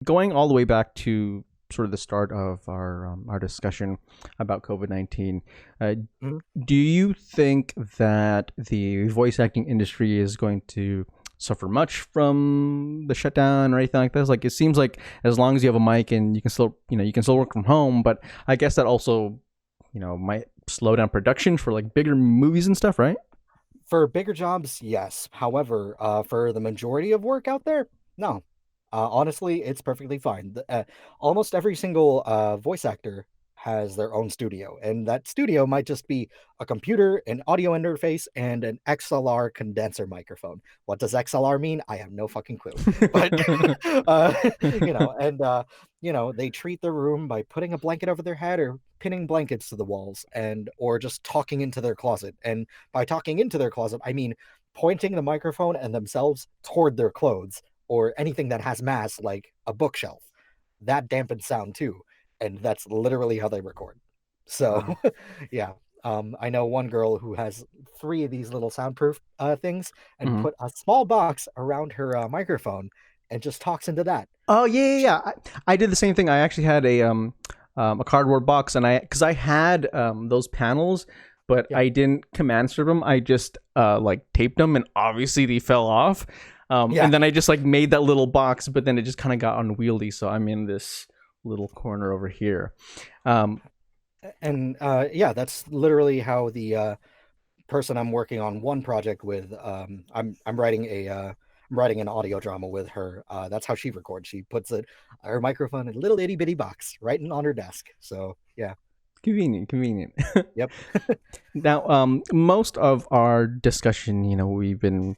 Going all the way back to sort of the start of our discussion about COVID-19, uh, Mhm. do you think that the voice acting industry is going to suffer much from the shutdown or anything like this? Like, it seems like as long as you have a mic and you can still, you can still work from home, but I guess that also, might slow down production for like bigger movies and stuff, right? For bigger jobs, yes. However, for the majority of work out there, no. Honestly, it's perfectly fine. Almost every single voice actor has their own studio, and that studio might just be a computer, an audio interface, and an XLR condenser microphone. What does XLR mean? I have no fucking clue. But uh, they treat the room by putting a blanket over their head or pinning blankets to the walls, and or just talking into their closet. And by talking into their closet, I mean pointing the microphone and themselves toward their clothes or anything that has mass, like a bookshelf. That dampens sound too. And that's literally how they record. So, Wow. yeah. I know one girl who has three of these little soundproof things and Mhm. put a small box around her microphone and just talks into that. Oh yeah, yeah, She, yeah. I did the same thing. I actually had a cardboard box, and because I had those panels, but yeah, I didn't command strip them. I just like taped them, and obviously they fell off. yeah. And then I just like made that little box, but then it just kind of got unwieldy. So I'm in this little corner over here. Um, And yeah, that's literally how the person I'm working on one project with. I'm writing I'm writing an audio drama with her. That's how she records. She puts her microphone in a little itty bitty box right on her desk. So yeah, convenient, convenient. yep. Now, most of our discussion, we've been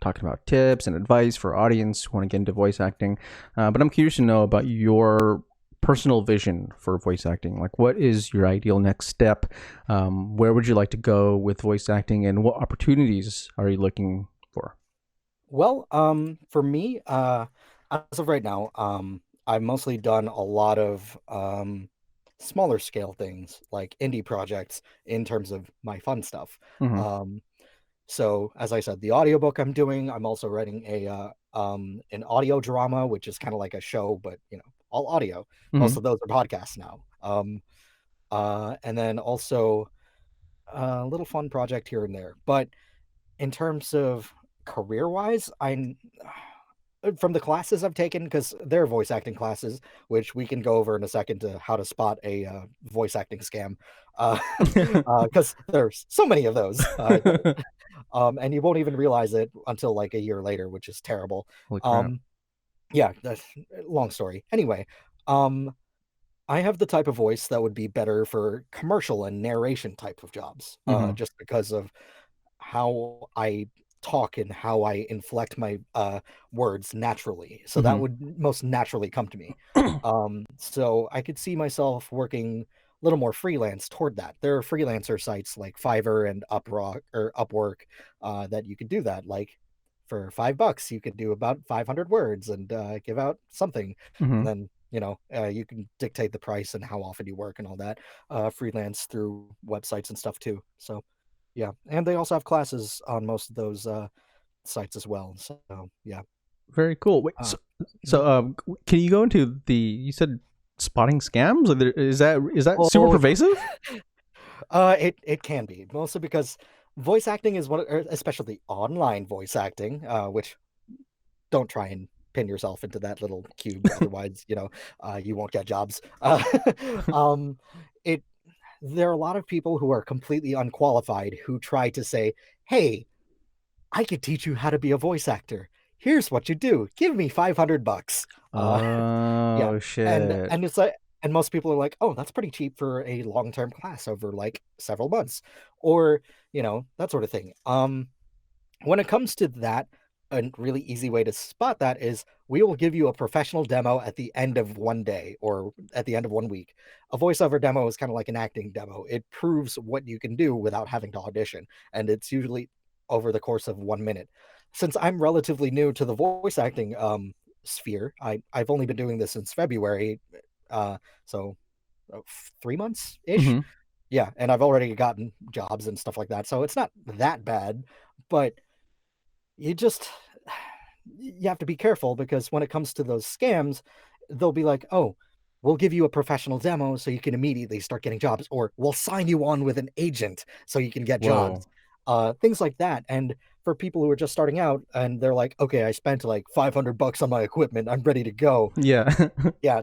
talking about tips and advice for audience who want to get into voice acting. But I'm curious to know about your personal vision for voice acting. Like, what is your ideal next step? Where would you like to go with voice acting, and what opportunities are you looking for? Well, for me, as of right now, I've mostly done a lot of smaller scale things like indie projects in terms of my fun stuff. Mm-hmm. Um, So, as I said, the audiobook I'm doing, I'm also writing an audio drama, which is kind of like a show, but all audio. Mm-hmm. Most of those are podcasts now. And then also a little fun project here and there. But in terms of career-wise, I'm from the classes I've taken, because they're voice acting classes, which we can go over in a second to how to spot a voice acting scam, uh, because there's so many of those. And you won't even realize it until like a year later, which is terrible. Holy crap! Um, yeah, that's long story. Anyway, um, I have the type of voice that would be better for commercial and narration type of jobs, Mm-hmm. just because of how I talk and how I inflect my words naturally. So that Mm-hmm. would most naturally come to me. So I could see myself working a little more freelance toward that. There are freelancer sites like Fiverr and Upwork that you could do that. Like for $5, you could do about 500 words and give out something, Mm-hmm. and then you can dictate the price and how often you work and all that. Freelance through websites and stuff too. So yeah, and they also have classes on most of those sites as well. So yeah, Very cool. Wait, uh, so can you go into the? You said spotting scams. Like, is that super oh, pervasive? it can be mostly because voice acting is especially online voice acting, which don't try and pin yourself into that little cube, otherwise you won't get jobs. Um, it There are a lot of people who are completely unqualified who try to say, "Hey, I could teach you how to be a voice actor. Here's what you do. Give me $500." Uh, yeah, Oh and shit. and it's like, and most people are like, "Oh, that's pretty cheap for a long-term class over like several months," or that sort of thing. When it comes to that, a really easy way to spot that is we will give you a professional demo at the end of one day or at the end of one week. A voiceover demo is kind of like an acting demo. It proves what you can do without having to audition, and it's usually over the course of 1 minute. Since I'm relatively new to the voice acting sphere, I've only been doing this since February, uh, so 3 months ish. Mm-hmm. Yeah, and I've already gotten jobs and stuff like that, so it's not that bad, but you just you have to be careful because when it comes to those scams, they'll be like, oh, we'll give you a professional demo so you can immediately start getting jobs, or we'll sign you on with an agent so you can get Whoa. jobs, things like that. And for people who are just starting out and they're like, okay, I spent like $500 on my equipment, I'm ready to go. Yeah. Yeah,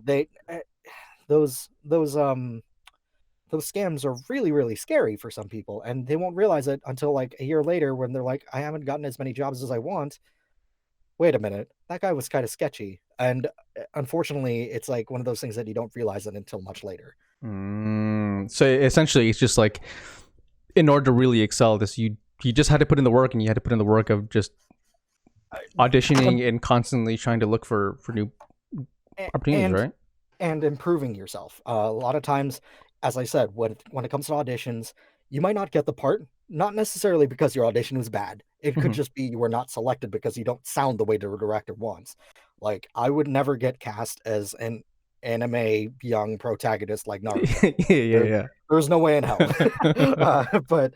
those those um those scams are really, really scary for some people, and they won't realize it until like a year later when they're like, I haven't gotten as many jobs as I want. Wait a minute, that guy was kind of sketchy. And unfortunately, it's like one of those things that you don't realize it until much later. So essentially, it's just like in order to really excel this, you just had to put in the work, and you had to put in the work of just Um, auditioning and constantly trying to look for new opportunities, and right? and improving yourself. A lot of times, as I said, when it comes to auditions, you might not get the part, not necessarily because your audition was bad. It could Hmm. just be you were not selected because you don't sound the way the director wants. Like I would never get cast as an anime young protagonist like Naruto. There, Yeah, there's no way in hell. yeah. But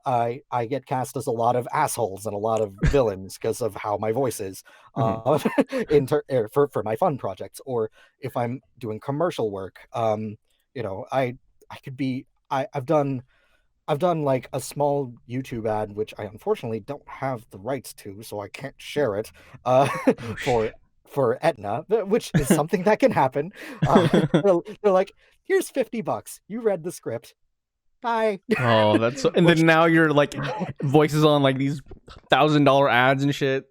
I get cast as a lot of assholes and a lot of villains because of how my voice is, Hmm. uh, for my fun projects, or if I'm doing commercial work. I could be. I've done like a small YouTube ad, which I unfortunately don't have the rights to, so I can't share it. Uh, Oh for shit. for Etna, which is something that can happen. Uh, they're like, here's $50. You read the script. Bye. Oh, that's so. And Which, then now you're like voices on like these $1,000 ads and shit.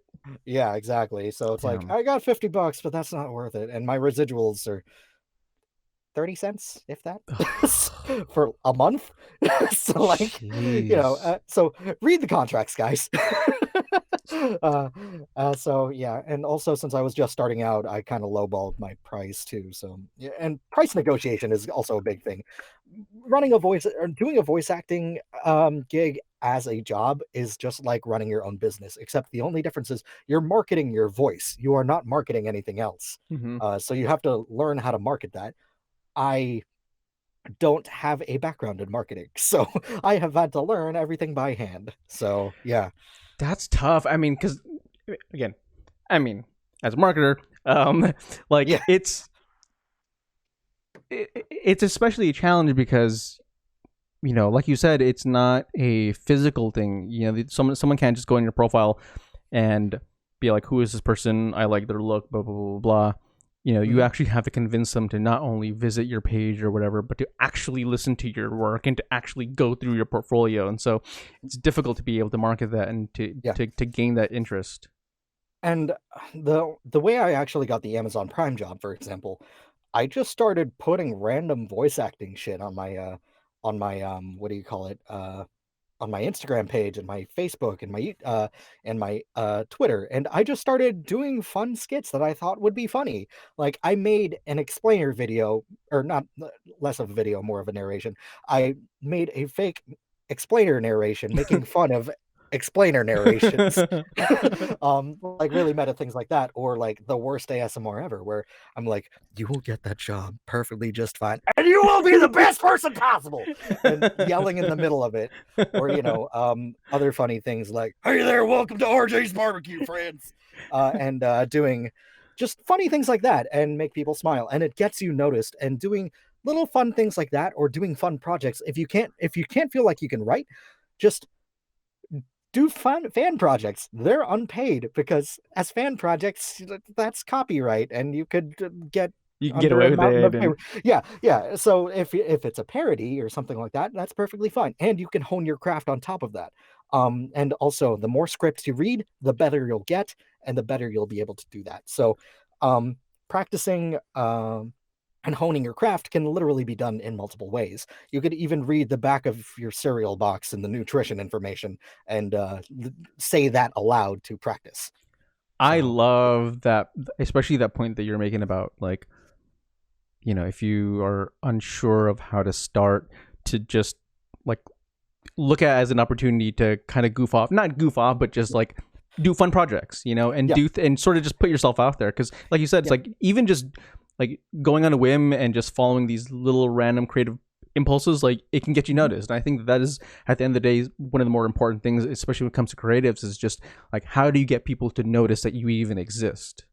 yeah, exactly. So it's like Damn. I got $50, but that's not worth it, and my residuals are 30 cents, if that, for a month. So like, Jeez. so read the contracts, guys. uh, so yeah, and also since I was just starting out, I kind of lowballed my price too. So yeah, and price negotiation is also a big thing. Running a voice or doing a voice acting gig as a job is just like running your own business, except the only difference is you're marketing your voice. You are not marketing anything else. Hmm. So you have to learn how to market that. I don't have a background in marketing, so I have had to learn everything by hand. So yeah, That's tough. I mean, because again, I mean, as a marketer, um, like yeah, it's especially a challenge because like you said, it's not a physical thing. Someone can't just go in your profile and be like, "Who is this person? I like their look." Blah blah blah blah. You mhm, actually have to convince them to not only visit your page or whatever, but to actually listen to your work and to actually go through your portfolio. And so, it's difficult to be able to market that and to yeah. to, to gain that interest. And the way I actually got the Amazon Prime job, for example, I just started putting random voice acting shit on my what do you call it, on my Instagram page and my Facebook and my Twitter, and I just started doing fun skits that I thought would be funny. Like I made an explainer video, or not, less of a video, more of a narration. I made a fake explainer narration making fun of explainer narrations. Like really meta things like that, or like the worst ASMR ever, where I'm like, you will get that job perfectly just fine, and you will be the best person possible, and yelling in the middle of it, or other funny things like, hey there, welcome to RJ's barbecue, friends, and doing just funny things like that and make people smile, and it gets you noticed. And doing little fun things like that, or doing fun projects, if you can't feel like you can write, just do fun fan projects. They're unpaid because as fan projects, that's copyright, and you could get You can get under a away with mountain it, of and paper. Yeah, yeah. So if it's a parody or something like that, that's perfectly fine, and you can hone your craft on top of that. And also, the more scripts you read, the better you'll get, and the better you'll be able to do that. So, practicing and honing your craft can literally be done in multiple ways. You could even read the back of your cereal box and the nutrition information and say that aloud to practice. I So, love that, especially that point that you're making about like, if you are unsure of how to start, to just like look at it as an opportunity to kind of goof off, not goof off, but just like do fun projects, and yeah, and sort of just put yourself out there. Because, like you said, it's yeah, like even just like going on a whim and just following these little random creative impulses, like it can get you mhm, noticed. And I think that is, at the end of the day, one of the more important things, especially when it comes to creatives, is just like how do you get people to notice that you even exist?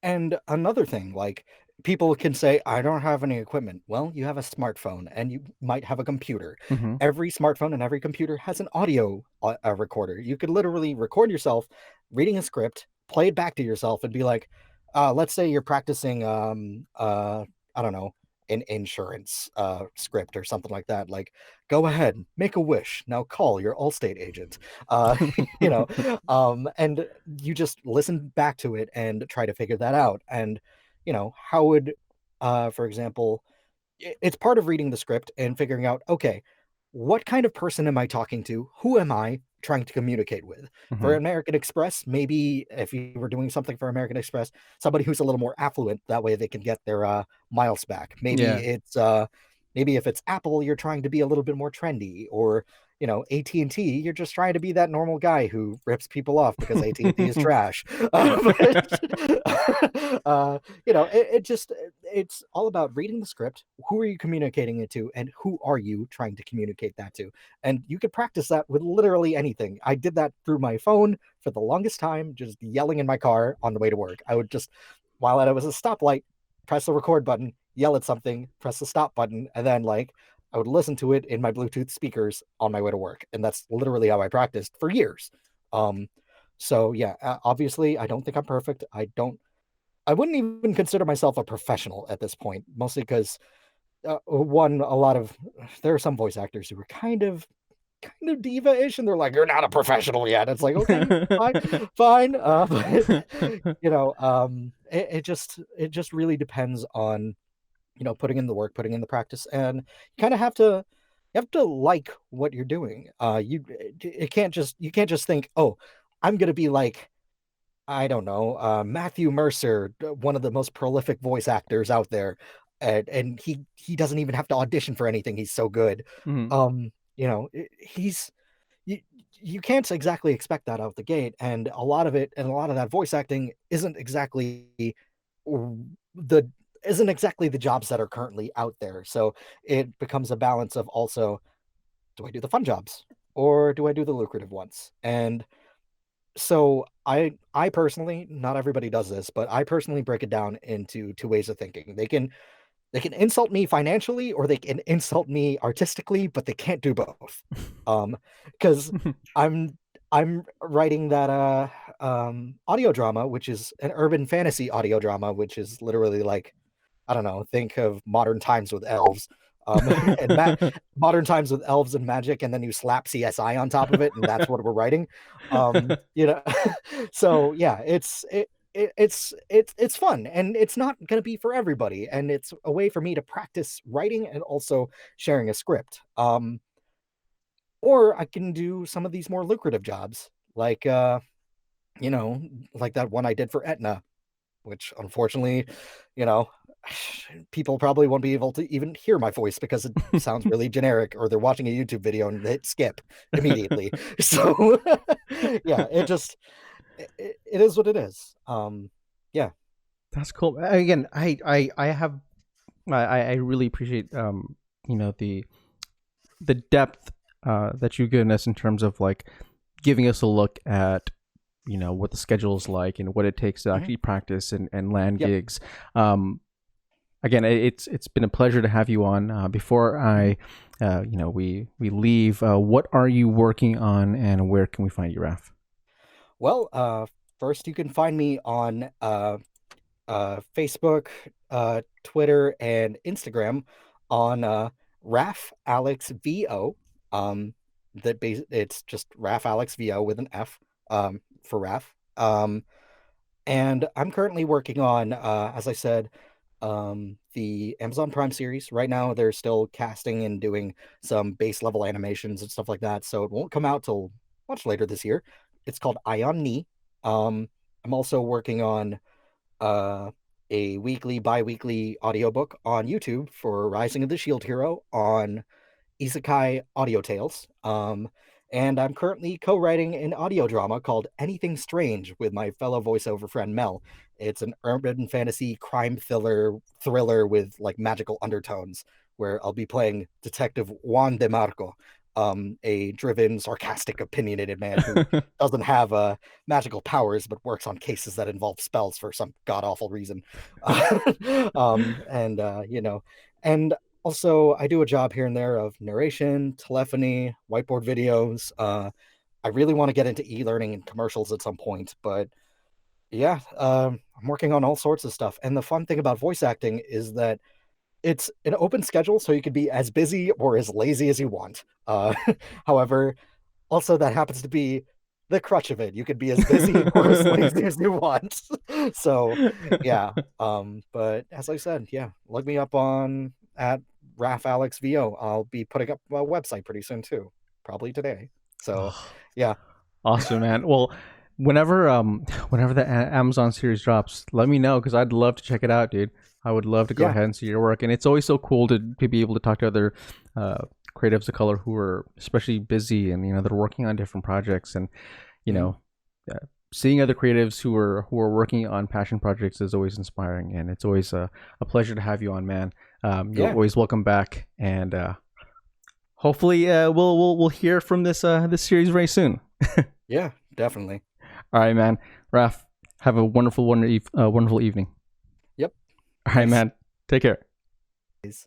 And another thing, like people can say, I don't have any equipment. Well, you have a smartphone and you might have a computer. Hmm. Every smartphone and every computer has an audio recorder. You could literally record yourself reading a script, play it back to yourself, and be like, let's say you're practicing, I don't know, an insurance script or something like that. Like, go ahead, make a wish. Now call your Allstate agent. Uh, you know, and you just listen back to it and try to figure that out. And how would for example, it's part of reading the script and figuring out, okay, what kind of person am I talking to? Who am I trying to communicate with? For Hmm. American Express, maybe if you were doing something for American Express, somebody who's a little more affluent, that way they can get their miles back. Yeah. Maybe if it's Apple, you're trying to be a little bit more trendy, or AT&T, you're just trying to be that normal guy who rips people off because AT&T is trash. It's all about reading the script. Who are you communicating it to, and who are you trying to communicate that to? And you could practice that with literally anything. I did that through my phone for the longest time, just yelling in my car on the way to work. I would just, while I was a stoplight, press the record button, yell at something, press the stop button, and then I would listen to it in my Bluetooth speakers on my way to work. And that's literally how I practiced for years. Um, so yeah, obviously I don't think I'm perfect. I wouldn't even consider myself a professional at this point, mostly because one, a lot of there are some voice actors who are kind of diva-ish, and they're like, "You're not a professional yet." It's like, okay, fine, fine. But it just really depends on putting in the work, putting in the practice, and you kind of have to like what you're doing. You can't just think, oh, I'm gonna be like, I don't know, Matthew Mercer, one of the most prolific voice actors out there, and he doesn't even have to audition for anything. He's so good. Hmm. He's you, you can't exactly expect that out the gate, and a lot of that voice acting the isn't exactly the jobs that are currently out there. So it becomes a balance of also, do I do the fun jobs or do I do the lucrative ones? And so I personally, not everybody does this, but I personally break it down into two ways of thinking. They can insult me financially or they can insult me artistically, but they can't do both. Because I'm I'm writing that audio drama, which is an urban fantasy audio drama, which is literally like, I don't know, think of modern times with elves. And modern times with elves and magic, and then you slap CSI on top of it, and that's what we're writing. Um, you know, so yeah, it's fun, and it's not going to be for everybody, and it's a way for me to practice writing and also sharing a script. Or I can do some of these more lucrative jobs, like you know, like that one I did for Etna, which unfortunately, you know, people probably won't be able to even hear my voice because it sounds really generic, or they're watching a YouTube video and they hit skip immediately. So yeah, it is what it is. Yeah. That's cool. Again, I really appreciate the depth that you've given us in terms of like giving us a look at what the schedule is like and what it takes to Mhm. actually practice and land Yep. gigs. Again, it's been a pleasure to have you on. Before Mhm. we leave, what are you working on and where can we find you, Raf? Well, first you can find me on Facebook, Twitter, and Instagram on Raf Alex VO. It's just Raf Alex VO with an F for Raf. And I'm currently working on, as I said, the Amazon Prime series. Right now, they're still casting and doing some base level animations and stuff like that, so it won't come out till much later this year. It's called Ion Knee. I'm also working on uh, a bi-weekly audiobook on YouTube for Rising of the Shield Hero on Isekai Audio Tales. And I'm currently co-writing an audio drama called Anything Strange with my fellow voiceover friend Mel. It's an urban fantasy crime thriller with like magical undertones, where I'll be playing Detective Juan de Marco. a driven, sarcastic, opinionated man who doesn't have magical powers but works on cases that involve spells for some god awful reason. And and also I do a job here and there of narration, telephony, whiteboard videos. I really want to get into e-learning and commercials at some point, but yeah, I'm working on all sorts of stuff. And the fun thing about voice acting is that it's an open schedule, so you could be as busy or as lazy as you want. However, also that happens to be the crutch of it. You could be as busy or as lazy as you want. So yeah. But as I said, yeah, look me up on at Raf Alex VO. I'll be putting up a website pretty soon too, probably today. So yeah. Awesome, man. Well, whenever the Amazon series drops, let me know because I'd love to check it out, dude. I would love to go Yeah. ahead and see your work, and it's always so cool to be able to talk to other creatives of color who are especially busy and they're working on different projects, and you know, seeing other creatives who are working on passion projects is always inspiring, and it's always a pleasure to have you on, man. You're Yeah. always welcome back, and hopefully we'll hear from this series very soon. Yeah, definitely. All right, man. Raf, have a wonderful evening. Yep. All right, Nice. man. Take care. Nice.